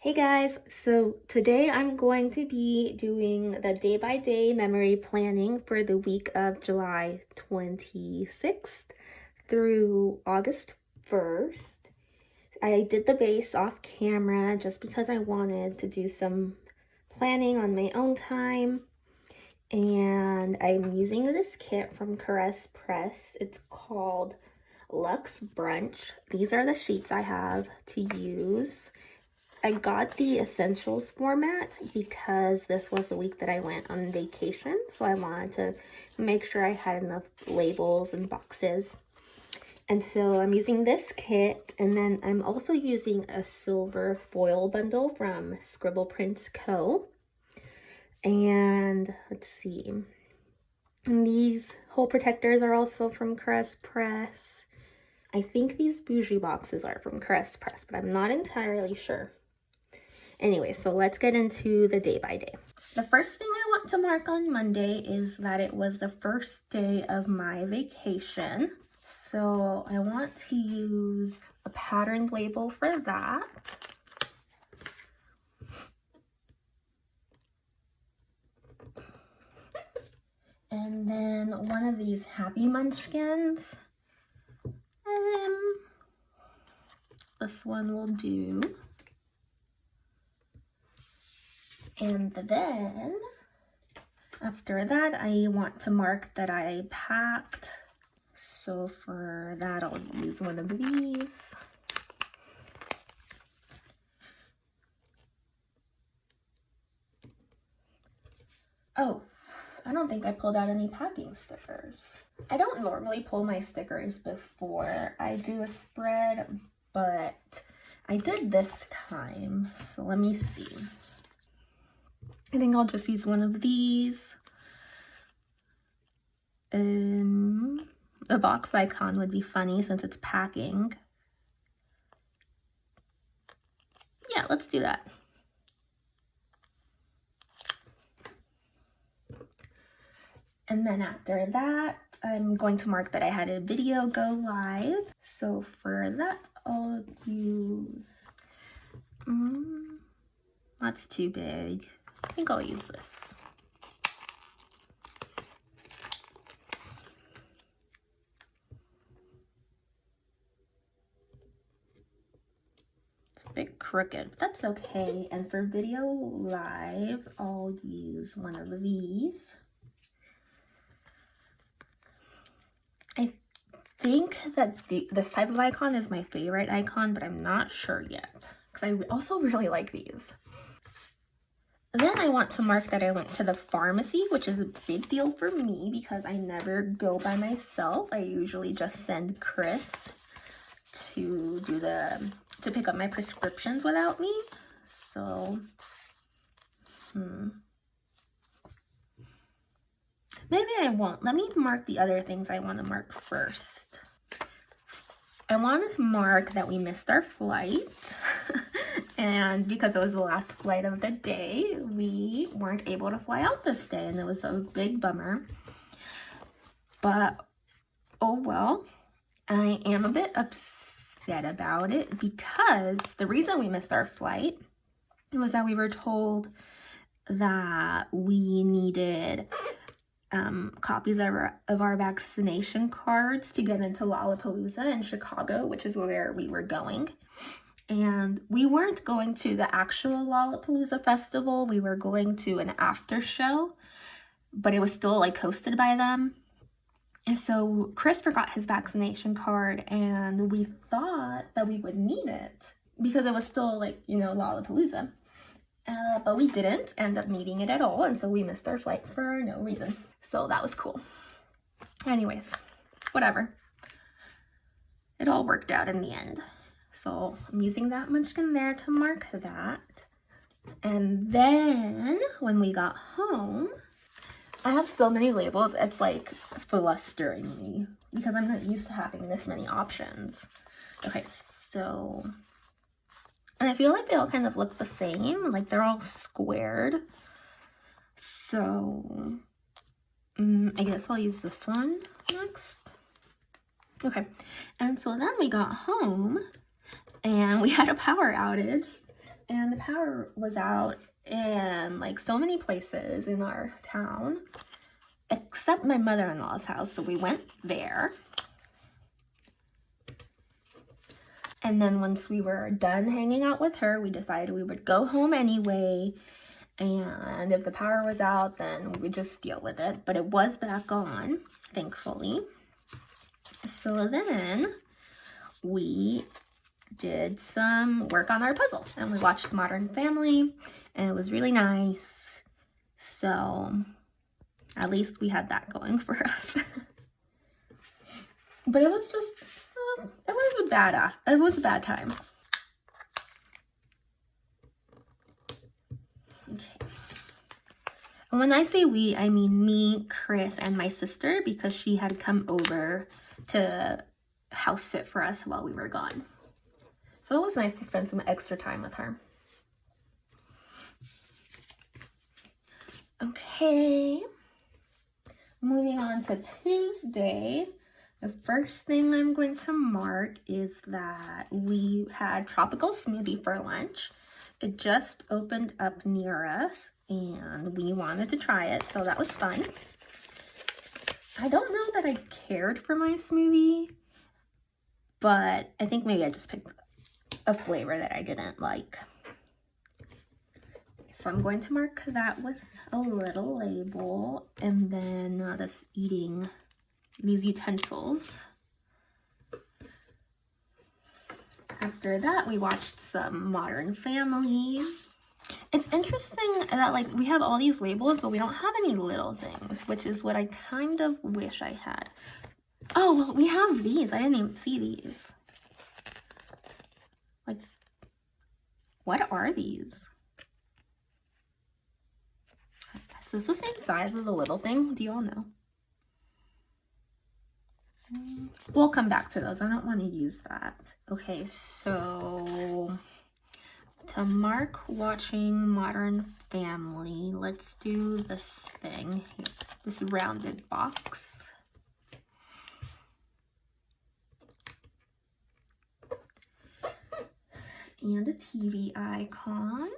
Hey guys, so today I'm going to be doing the day-by-day memory planning for the week of July 26th through August 1st. I did the base off camera just because I wanted to do some planning on my own time, and I'm using this kit from Carrez Press. It's called Luxe Brunch. These are the sheets I have to use. I got the essentials format because this was the week that I went on vacation, so I wanted to make sure I had enough labels and boxes. And so I'm using this kit, and then I'm also using a silver foil bundle from Scribble Prints Co. And let's see, and these hole protectors are also from Carrez Press. I think these bougie boxes are from Carrez Press, but I'm not entirely sure. Anyway, so let's get into the day by day. The first thing I want to mark on Monday is that it was the first day of my vacation. So I want to use a patterned label for that. And then one of these Happy Munchkins. This one will do. And then after that, I want to mark that I packed. So for that, I'll use one of these. Oh, I don't think I pulled out any packing stickers. I don't normally pull my stickers before I do a spread, but I did this time. So let me see. I think I'll just use one of these. The box icon would be funny since it's packing. Yeah, let's do that. And then after that, I'm going to mark that I had a video go live. So for that, I'll use, that's too big. I think I'll use this. It's a bit crooked, but that's okay. And for video live, I'll use one of these. I think that this type of icon is my favorite icon, but I'm not sure yet because I also really like these. Then I want to mark that I went to the pharmacy, which is a big deal for me because I never go by myself. I usually just send Chris to pick up my prescriptions without me. So, maybe I won't. Let me mark the other things I want to mark first. I want to mark that we missed our flight. And because it was the last flight of the day, we weren't able to fly out this day, and it was a big bummer. But, oh well, I am a bit upset about it because the reason we missed our flight was that we were told that we needed copies of our vaccination cards to get into Lollapalooza in Chicago, which is where we were going. And we weren't going to the actual Lollapalooza festival. We were going to an after show, but it was still like hosted by them. And so Chris forgot his vaccination card, and we thought that we would need it because it was still like, you know, Lollapalooza. But we didn't end up needing it at all, and so we missed our flight for no reason. So that was cool. Anyways, whatever. It all worked out in the end. So I'm using that munchkin there to mark that. And then when we got home, I have so many labels, it's like flustering me because I'm not used to having this many options. Okay, so, and I feel like they all kind of look the same, like they're all squared. So I guess I'll use this one next. Okay, and so then we got home and we had a power outage and the power was out in like so many places in our town, except my mother-in-law's house. So we went there. And then once we were done hanging out with her, we decided we would go home anyway. And if the power was out, then we would just deal with it. But it was back on, thankfully. So then we did some work on our puzzle. And we watched Modern Family. And it was really nice. So at least we had that going for us. But it was just, it was a bad time. Okay. And when I say we, I mean me, Chris, and my sister, because she had come over to house sit for us while we were gone. So it was nice to spend some extra time with her. Okay. Moving on to Tuesday. The first thing I'm going to mark is that we had tropical smoothie for lunch. It just opened up near us and we wanted to try it, so that was fun. I don't know that I cared for my smoothie, but I think maybe I just picked a flavor that I didn't like. So I'm going to mark that with a little label, and then this eating these utensils. After that, we watched some Modern Family. It's interesting that like we have all these labels, but we don't have any little things, which is what I kind of wish I had. Oh, well, we have these. I didn't even see these. Like, what are these? Is this the same size as the little thing? Do y'all know? We'll come back to those. I don't want to use that. Okay, so to mark watching Modern Family, let's do this thing here, this rounded box. And a TV icon.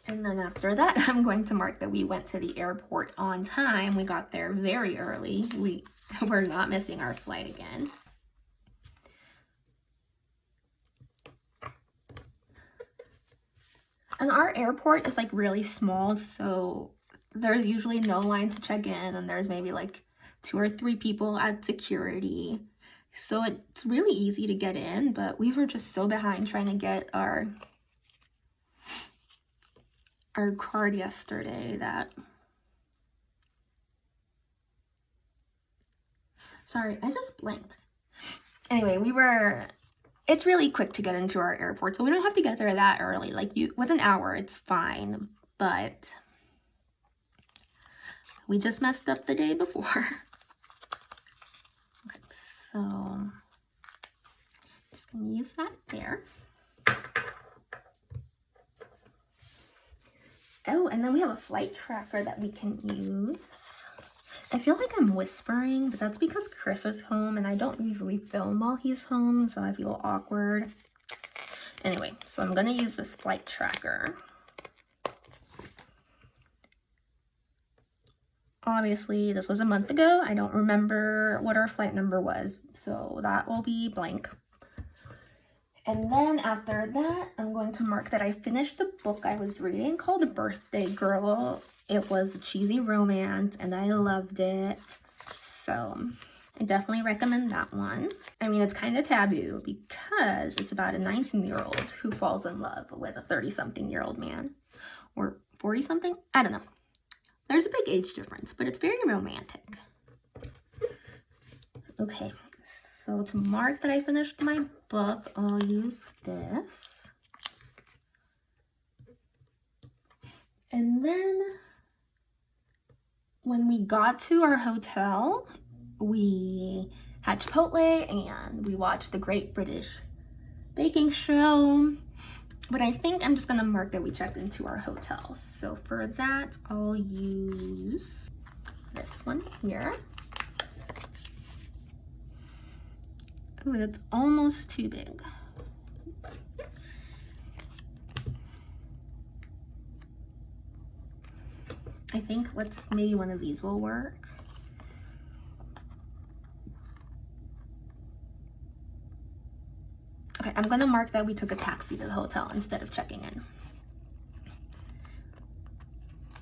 And then after that, I'm going to mark that we went to the airport on time. We got there very early. We're not missing our flight again. And our airport is like really small, so there's usually no line to check in, and there's maybe like 2 or 3 people at security. So it's really easy to get in, but we were just so behind trying to get our card yesterday that... Sorry, I just blanked. Anyway, it's really quick to get into our airport, so we don't have to get there that early. Like, with an hour, it's fine, but we just messed up the day before. Okay, so I'm just gonna use that there. Oh, and then we have a flight tracker that we can use. I feel like I'm whispering, but that's because Chris is home and I don't usually film while he's home, so I feel awkward. Anyway, so I'm gonna use this flight tracker. Obviously, this was a month ago. I don't remember what our flight number was, so that will be blank. And then after that, I'm going to mark that I finished the book I was reading called Birthday Girl. It was a cheesy romance and I loved it. So I definitely recommend that one. I mean, it's kind of taboo because it's about a 19-year-old who falls in love with a 30-something-year-old man. Or 40-something? I don't know. There's a big age difference, but it's very romantic. Okay. So to mark that I finished my book, I'll use this. And then when we got to our hotel, we had Chipotle and we watched the Great British Baking Show. But I think I'm just gonna mark that we checked into our hotel. So for that, I'll use here. Ooh, that's almost too big. I think maybe one of these will work. Okay, I'm gonna mark that we took a taxi to the hotel instead of checking in,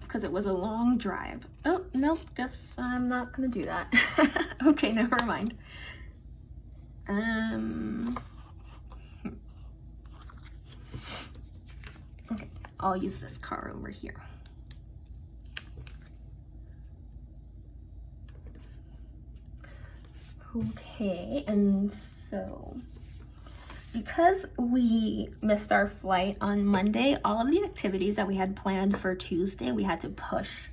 because it was a long drive. Oh, no, guess I'm not gonna do that. Okay, never mind. Okay, I'll use this car over here. Okay, and so because we missed our flight on Monday, all of the activities that we had planned for Tuesday, we had to push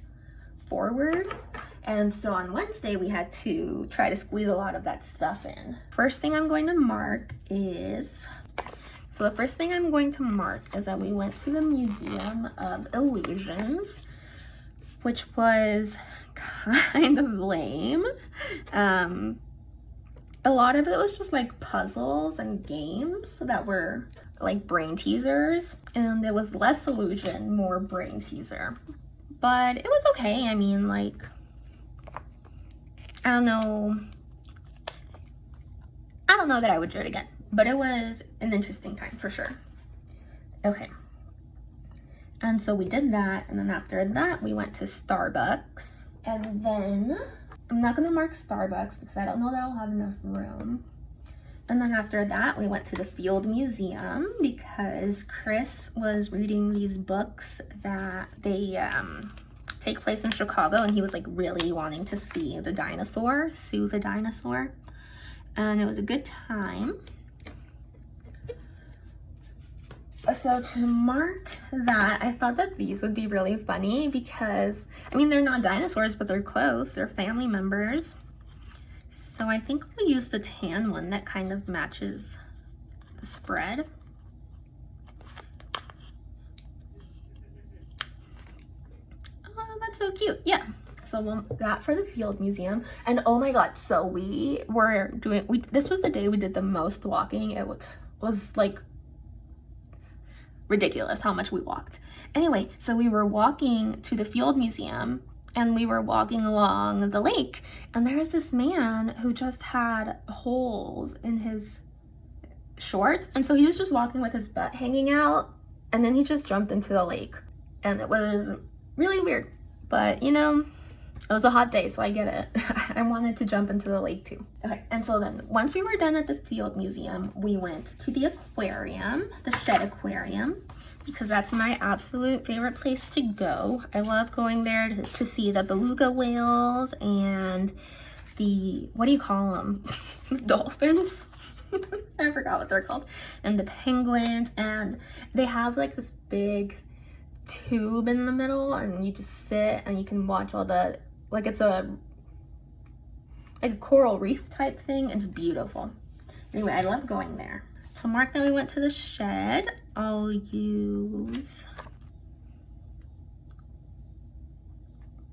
forward. And so on Wednesday, we had to try to squeeze a lot of that stuff in. First thing I'm going to mark is, so the first thing I'm going to mark is that we went to the Museum of Illusions, which was kind of lame. A lot of it was just like puzzles and games that were like brain teasers, and it was less illusion, more brain teaser. But it was okay. I mean, like, I don't know that I would do it again, but it was an interesting time for sure. Okay. And so we did that, and then after that, we went to Starbucks, and then I'm not gonna mark Starbucks because I don't know that I'll have enough room. And then after that, we went to the Field Museum because Chris was reading these books that they take place in Chicago, and he was like really wanting to see the dinosaur, Sue the dinosaur. And it was a good time. So to mark that, I thought that these would be really funny because, I mean, they're not dinosaurs, but they're close. They're family members. So I think we'll use the tan one that kind of matches the spread. Oh, that's so cute. Yeah. So that for the Field Museum. And oh my God, so we were doing, this was the day we did the most walking. It was like ridiculous how much we walked. Anyway, so we were walking to the Field Museum, and we were walking along the lake, and there was this man who just had holes in his shorts, and so he was just walking with his butt hanging out, and then he just jumped into the lake, and it was really weird. But you know, it was a hot day, so I get it. I wanted to jump into the lake too. Okay, and so then once we were done at the Field Museum, we went to the aquarium, the Shed Aquarium, because that's my absolute favorite place to go. I love going there to see the beluga whales and the, what do you call them? Dolphins? I forgot what they're called. And the penguins, and they have like this big tube in the middle, and you just sit and you can watch all the, like it's a coral reef type thing. It's beautiful. Anyway, I love going there. So mark that we went to the shed. I'll use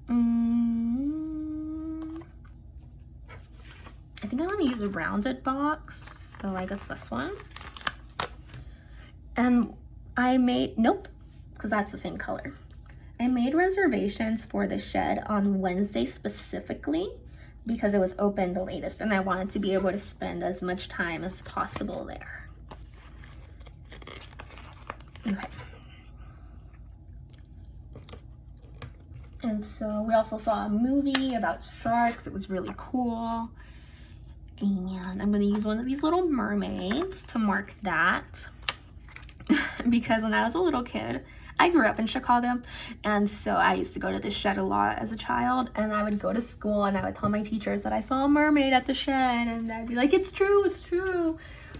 I think I want to use a rounded box, so I guess this one. And I made, nope, because that's the same color. I made reservations for the shed on Wednesday specifically because it was open the latest, and I wanted to be able to spend as much time as possible there. Okay. And so we also saw a movie about sharks. It was really cool. And I'm going to use one of these little mermaids to mark that. Because when I was a little kid, I grew up in Chicago, and so I used to go to the shed a lot as a child, and I would go to school and I would tell my teachers that I saw a mermaid at the shed, and I'd be like, it's true, it's true.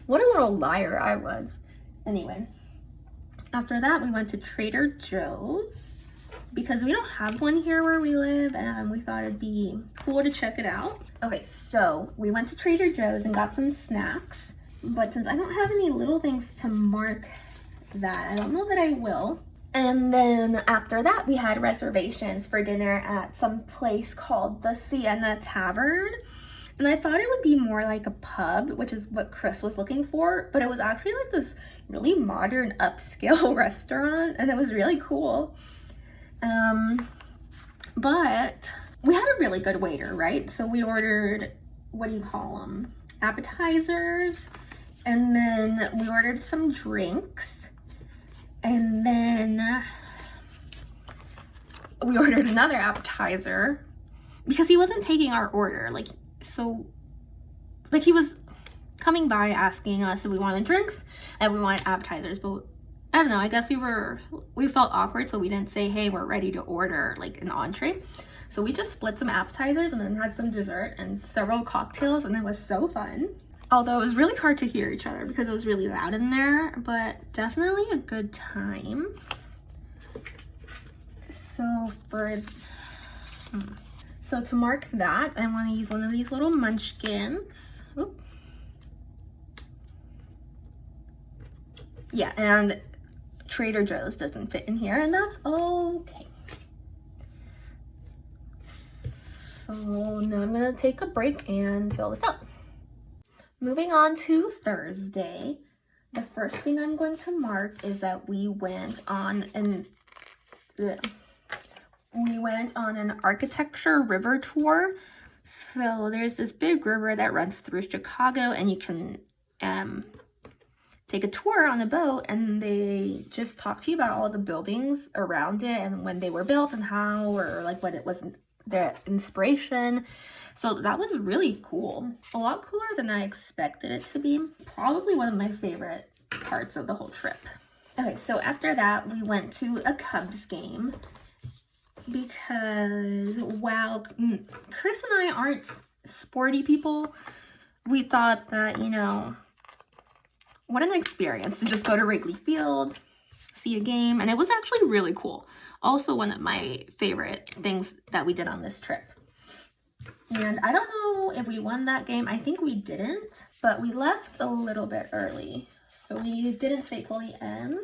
What a little liar I was. Anyway, after that we went to Trader Joe's because we don't have one here where we live, and we thought it'd be cool to check it out. Okay, so we went to Trader Joe's and got some snacks, but since I don't have any little things to mark that, I don't know that I will. And then after that, we had reservations for dinner at some place called the Sienna Tavern. And I thought it would be more like a pub, which is what Chris was looking for, but it was actually like this really modern upscale restaurant, and it was really cool. But we had a really good waiter, right? So we ordered, what do you call them? Appetizers, and then we ordered some drinks, and then we ordered another appetizer because he wasn't taking our order. He was coming by asking us if we wanted drinks and we wanted appetizers, but I don't know, I guess we felt awkward, so we didn't say, hey, we're ready to order like an entree. So we just split some appetizers and then had some dessert and several cocktails, and it was so fun. Although it was really hard to hear each other because it was really loud in there, but definitely a good time. So to mark that, I want to use one of these little munchkins. Oop. Yeah, and Trader Joe's doesn't fit in here, and that's okay. So now I'm gonna take a break and fill this out. Moving on to Thursday, the first thing I'm going to mark is that we went on an architecture river tour. So there's this big river that runs through Chicago, and you can take a tour on a boat, and they just talk to you about all the buildings around it and when they were built and how, or like what it was, their inspiration. So that was really cool. A lot cooler than I expected it to be. Probably one of my favorite parts of the whole trip. Okay, so after that, we went to a Cubs game because while Chris and I aren't sporty people, we thought that, you know, what an experience to just go to Wrigley Field, see a game, and it was actually really cool. Also one of my favorite things that we did on this trip. And I don't know if we won that game. I think we didn't, but we left a little bit early. So we didn't stay till the end.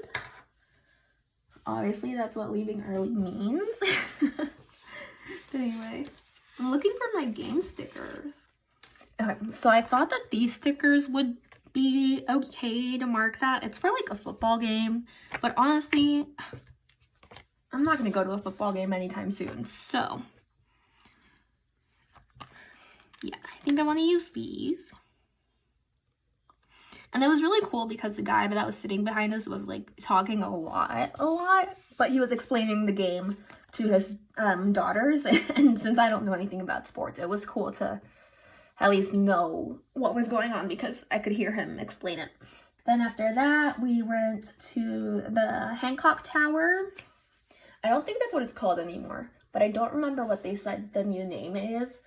Obviously, that's what leaving early means. Anyway, I'm looking for my game stickers. Okay, so I thought that these stickers would be okay to mark that. It's for like a football game, but honestly, I'm not going to go to a football game anytime soon. So yeah, I think I want to use these. And it was really cool because the guy that was sitting behind us was like talking a lot, but he was explaining the game to his daughters. And since I don't know anything about sports, it was cool to at least know what was going on because I could hear him explain it. Then after that, we went to the Hancock Tower. I don't think that's what it's called anymore, but I don't remember what they said the new name is.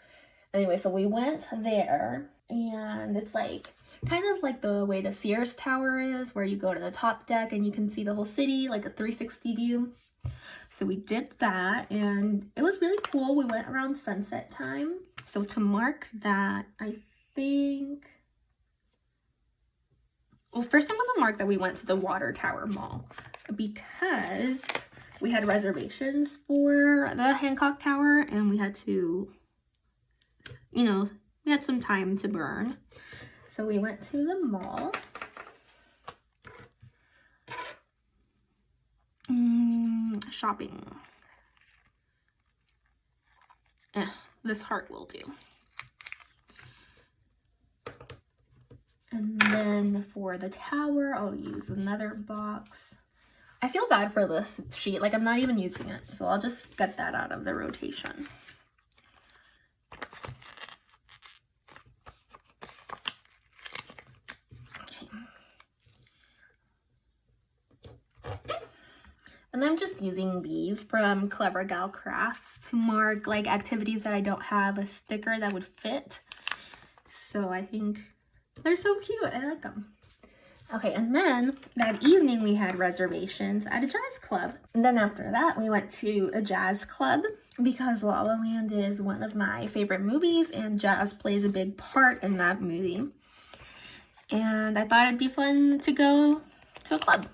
Anyway, so we went there, and it's like kind of like the way the Sears Tower is, where you go to the top deck and you can see the whole city, like a 360 view. So we did that, and it was really cool. We went around sunset time. So to mark that, I think... Well, first I'm going to mark that we went to the Water Tower Mall because we had reservations for the Hancock Tower, and we had to, you know, we had some time to burn. So we went to the mall. Shopping. This heart will do. And then for the tower, I'll use another box. I feel bad for this sheet. Like, I'm not even using it. So I'll just get that out of the rotation. And I'm just using these from Clever Gal Crafts to mark like activities that I don't have a sticker that would fit. So I think they're so cute. I like them. Okay, and then that evening we had reservations at a jazz club. And then after that we went to a jazz club because La La Land is one of my favorite movies and jazz plays a big part in that movie. And I thought it'd be fun to go to a club.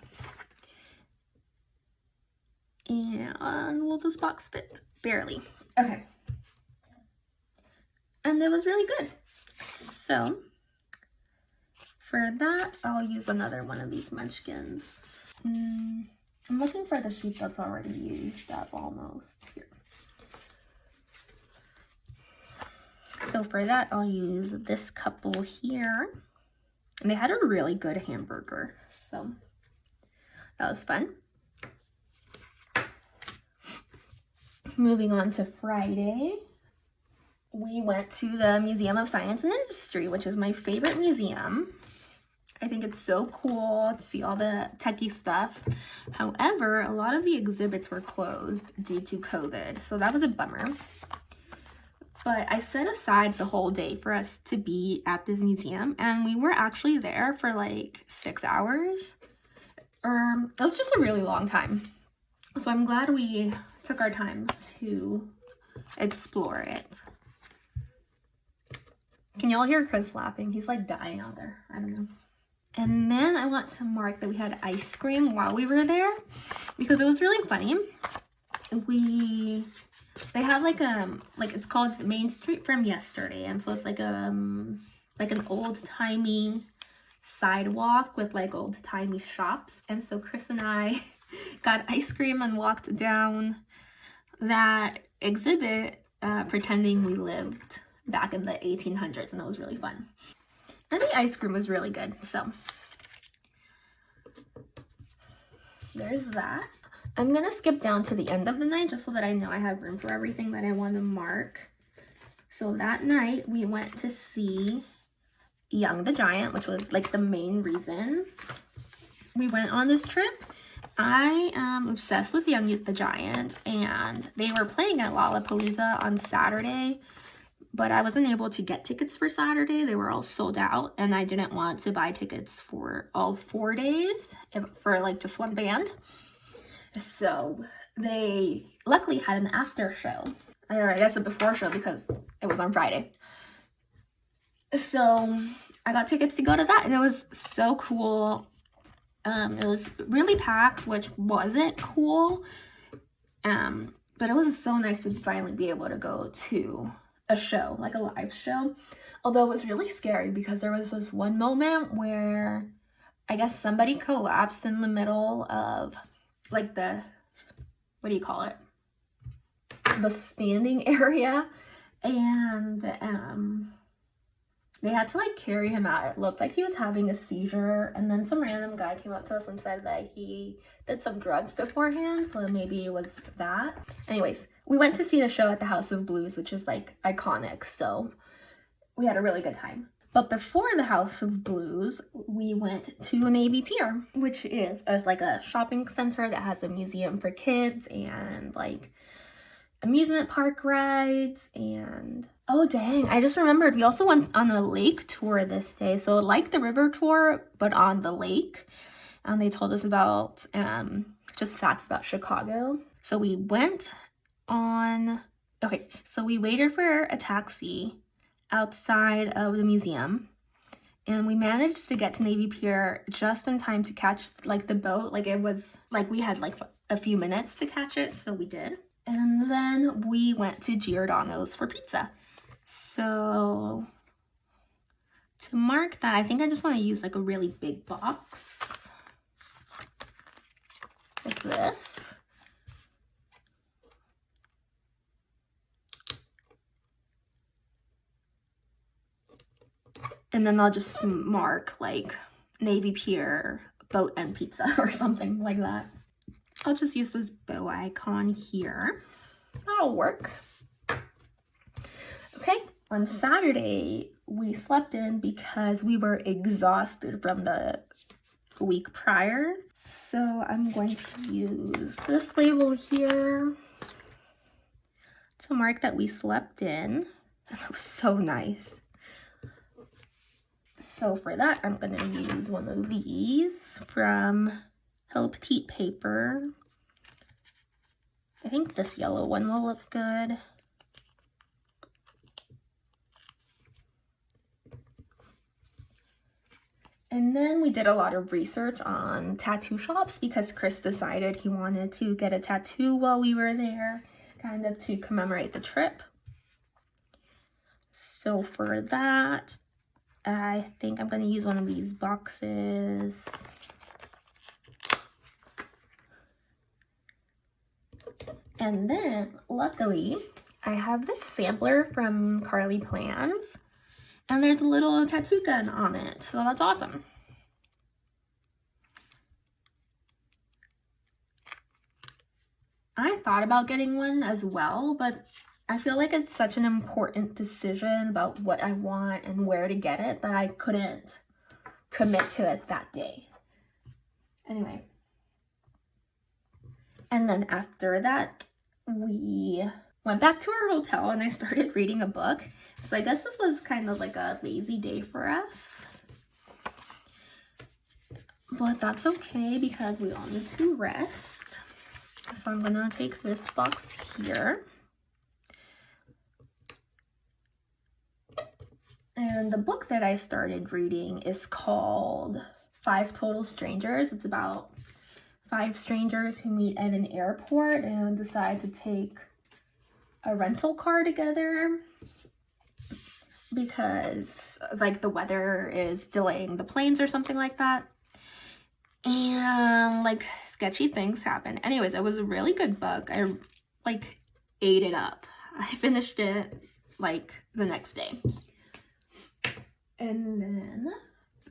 And will this box fit? Barely. Okay. And it was really good. So for that, I'll use another one of these munchkins. I'm looking for the sheet that's already used up almost. Here. So for that, I'll use this couple here. And they had a really good hamburger, so that was fun. Moving on to Friday, we went to the Museum of Science and Industry, which is my favorite museum. I think it's so cool to see all the techie stuff. However, a lot of the exhibits were closed due to COVID, so that was a bummer. But I set aside the whole day for us to be at this museum, and we were actually there for like 6 hours. It was just a really long time. So I'm glad we took our time to explore it. Can y'all hear Chris laughing? He's like dying out there. I don't know. And then I want to mark that we had ice cream while we were there because it was really funny. They have like it's called Main Street from Yesterday, and so it's like an old-timey sidewalk with like old-timey shops. And so Chris and I got ice cream and walked down that exhibit pretending we lived back in the 1800s, and it was really fun. And the ice cream was really good, so there's that. I'm gonna skip down to the end of the night just so that I know I have room for everything that I want to mark. So that night we went to see Young the Giant, which was like the main reason we went on this trip. I am obsessed with Young the Giant, and they were playing at Lollapalooza on Saturday, but I wasn't able to get tickets for Saturday. They were all sold out, and I didn't want to buy tickets for all 4 days for like just one band. So they luckily had an after show, or I guess a before show because it was on Friday. So I got tickets to go to that, and it was so cool. It was really packed, which wasn't cool. But it was so nice to finally be able to go to a show, like a live show. Although it was really scary because there was this one moment where I guess somebody collapsed in the middle of like the, what do you call it? The standing area. And they had to like carry him out. It looked like he was having a seizure, and then some random guy came up to us and said that he did some drugs beforehand, so maybe it was that. Anyways, we went to see the show at the House of Blues, which is like iconic, so we had a really good time. But before the House of Blues, we went to Navy Pier, which is like a shopping center that has a museum for kids and like amusement park rides. And oh dang, I just remembered we also went on a lake tour this day, so like the river tour but on the lake, and they told us about just facts about Chicago. So we went on, okay, so we waited for a taxi outside of the museum, and we managed to get to Navy Pier just in time to catch like the boat. Like it was like we had like a few minutes to catch it, so we did. And then we went to Giordano's for pizza. So to mark that, I think I just want to use like a really big box like this. And then I'll just mark like Navy Pier boat and pizza or something like that. I'll just use this bow icon here. That'll work. Okay, on Saturday, we slept in because we were exhausted from the week prior. So I'm going to use this label here to mark that we slept in. And that was so nice. So for that, I'm going to use one of these from Petite paper. I think this yellow one will look good. And then we did a lot of research on tattoo shops because Chris decided he wanted to get a tattoo while we were there, kind of to commemorate the trip. So for that, I think I'm going to use one of these boxes. And then, luckily, I have this sampler from Carlea Plans. And there's a little tattoo gun on it, so that's awesome. I thought about getting one as well, but I feel like it's such an important decision about what I want and where to get it that I couldn't commit to it that day. Anyway. And then after that, we went back to our hotel and I started reading a book. So I guess this was kind of like a lazy day for us. But that's okay because we all need to rest. So I'm gonna take this box here. And the book that I started reading is called 5 Total Strangers. It's about 5 strangers who meet at an airport and decide to take a rental car together because like the weather is delaying the planes or something like that, and like sketchy things happen. Anyways, it was a really good book. I like ate it up. I finished it like the next day. And then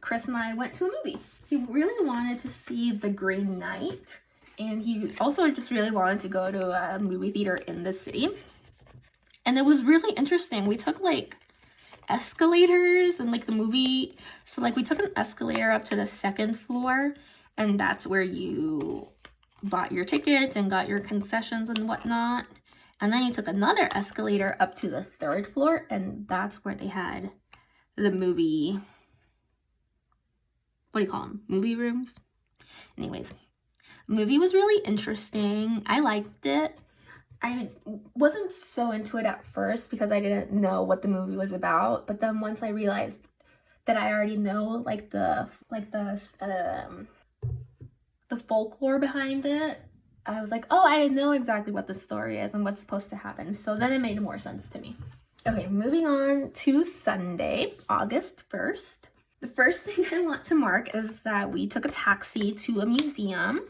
Chris and I went to a movie. He really wanted to see The Green Knight, and he also just really wanted to go to a movie theater in the city. And it was really interesting. We took like escalators and like the movie. So like we took an escalator up to the 2nd floor, and that's where you bought your tickets and got your concessions and whatnot. And then you took another escalator up to the 3rd floor, and that's where they had the movie, what do you call them? Movie rooms? Anyways, movie was really interesting. I liked it. I wasn't so into it at first because I didn't know what the movie was about. But then once I realized that I already know like the folklore behind it, I was like, oh, I know exactly what the story is and what's supposed to happen. So then it made more sense to me. Okay, moving on to Sunday, August 1st. The first thing I want to mark is that we took a taxi to a museum.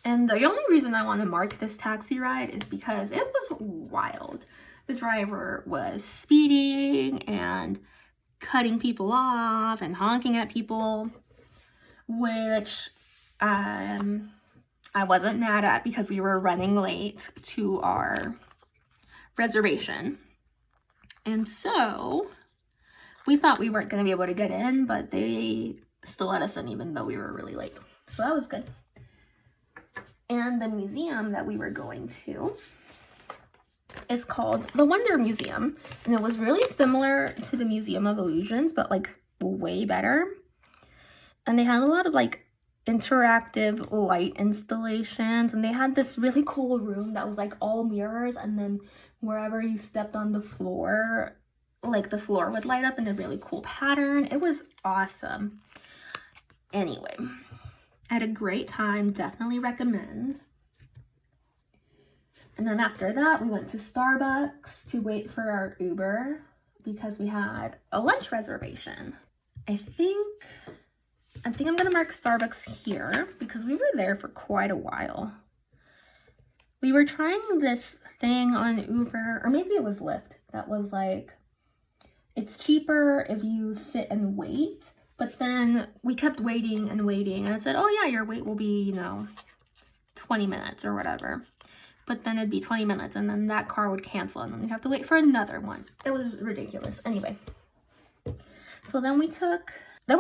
And the only reason I want to mark this taxi ride is because it was wild. The driver was speeding and cutting people off and honking at people, which I wasn't mad at because we were running late to our reservation. And so we thought we weren't going to be able to get in, but they still let us in even though we were really late. So that was good. And the museum that we were going to is called the Wonder Museum. And it was really similar to the Museum of Illusions, but like way better. And they had a lot of like interactive light installations. And they had this really cool room that was like all mirrors. And then wherever you stepped on the floor, like the floor would light up in a really cool pattern. It was awesome. Anyway, I had a great time, definitely recommend. And then after that, we went to Starbucks to wait for our Uber because we had a lunch reservation. I think I'm gonna mark Starbucks here because we were there for quite a while. We were trying this thing on Uber, or maybe it was Lyft, that was like, it's cheaper if you sit and wait. But then we kept waiting and waiting, and it said, oh yeah, your wait will be, 20 minutes or whatever. But then it'd be 20 minutes, and then that car would cancel, and then we'd have to wait for another one. It was ridiculous. Anyway, so then we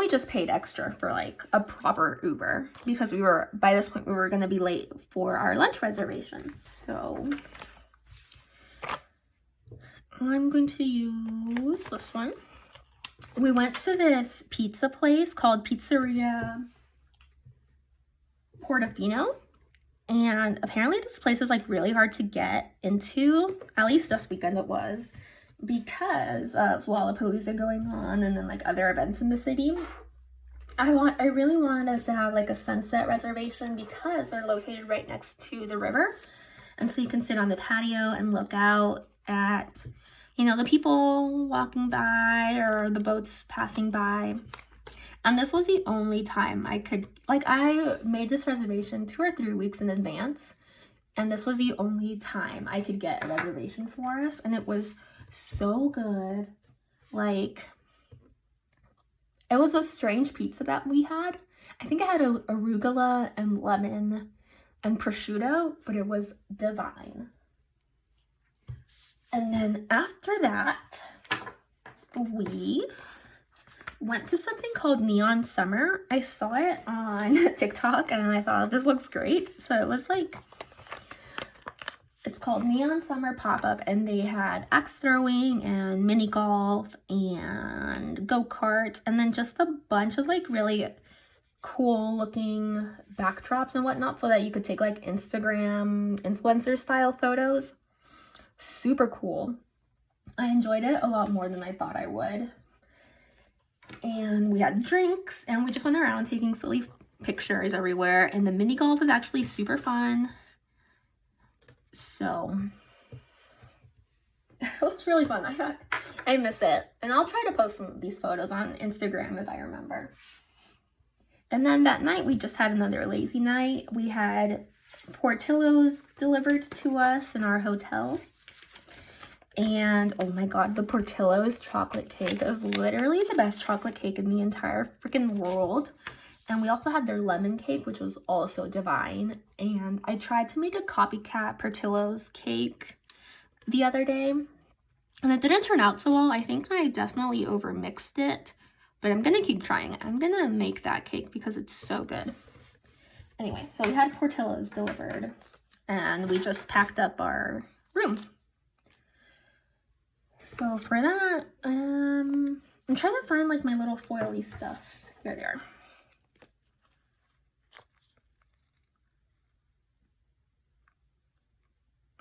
just paid extra for like a proper Uber because by this point, we were going to be late for our lunch reservation. So I'm going to use this one. We went to this pizza place called Pizzeria Portofino, and apparently this place is like really hard to get into, at least this weekend it was, because of Lollapalooza going on and then like other events in the city. I really wanted us to have like a sunset reservation because they're located right next to the river. And so you can sit on the patio and look out at, you know, the people walking by or the boats passing by. And this was the only time I could, like, I made this reservation 2 or 3 weeks in advance. And this was the only time I could get a reservation for us. And it was so good. Like, it was a strange pizza that we had. I think I had arugula and lemon and prosciutto, but it was divine. And then after that, we went to something called Neon Summer. I saw it on TikTok and I thought, this looks great. So it was like, it's called Neon Summer Pop-Up, and they had axe throwing and mini golf and go-karts, and then just a bunch of like really cool looking backdrops and whatnot so that you could take like Instagram influencer style photos. Super cool. I enjoyed it a lot more than I thought I would. And we had drinks and we just went around taking silly pictures everywhere, and the mini golf was actually super fun. So it was really fun. I miss it. And I'll try to post some of these photos on Instagram if I remember. And then that night we just had another lazy night. We had Portillo's delivered to us in our hotel. And oh my god, the Portillo's chocolate cake is literally the best chocolate cake in the entire freaking world. And we also had their lemon cake, which was also divine. And I tried to make a copycat Portillo's cake the other day, and it didn't turn out so well. I think I definitely overmixed it, but I'm gonna keep trying it. I'm gonna make that cake because it's so good. Anyway, so we had Portillo's delivered, and we just packed up our room. So for that, I'm trying to find like my little foily stuffs. Here they are.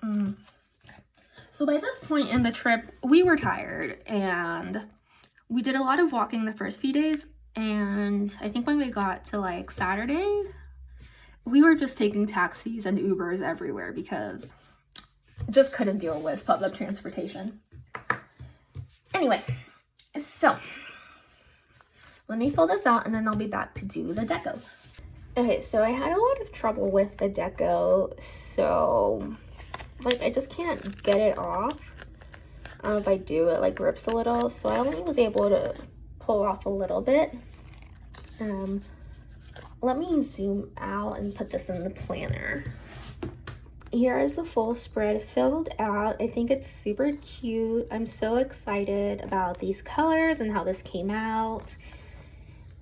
Okay. So by this point in the trip, we were tired and we did a lot of walking the first few days, and I think when we got to like Saturday, we were just taking taxis and Ubers everywhere because just couldn't deal with public transportation. Anyway, so let me fill this out and then I'll be back to do the deco. Okay, so I had a lot of trouble with the deco, so like I just can't get it off. If I do, it like rips a little, so I only was able to pull off a little bit. Let me zoom out and put this in the planner. Here is the full spread filled out. I think it's super cute. I'm so excited about these colors and how this came out.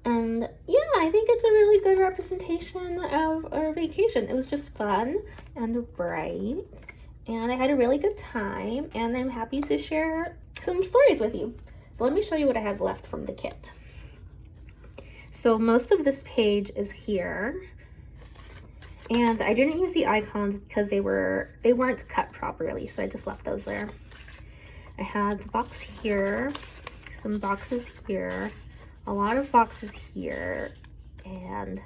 And yeah, I think it's a really good representation of our vacation. It was just fun and bright, and I had a really good time, and I'm happy to share some stories with you. So let me show you what I have left from the kit. So most of this page is here, and I didn't use the icons because they weren't cut properly, so I just left those there. I had the box here, some boxes here, a lot of boxes here, and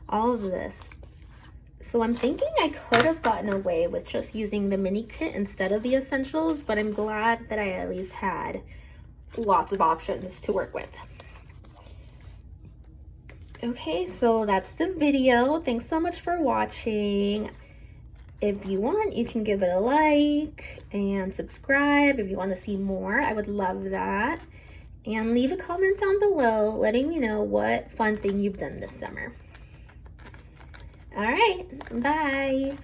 all of this. So I'm thinking I could have gotten away with just using the mini kit instead of the essentials, but I'm glad that I at least had lots of options to work with. Okay, so that's the video. Thanks so much for watching. If you want, you can give it a like and subscribe if you want to see more. I would love that. And leave a comment down below letting me know what fun thing you've done this summer. All right, bye.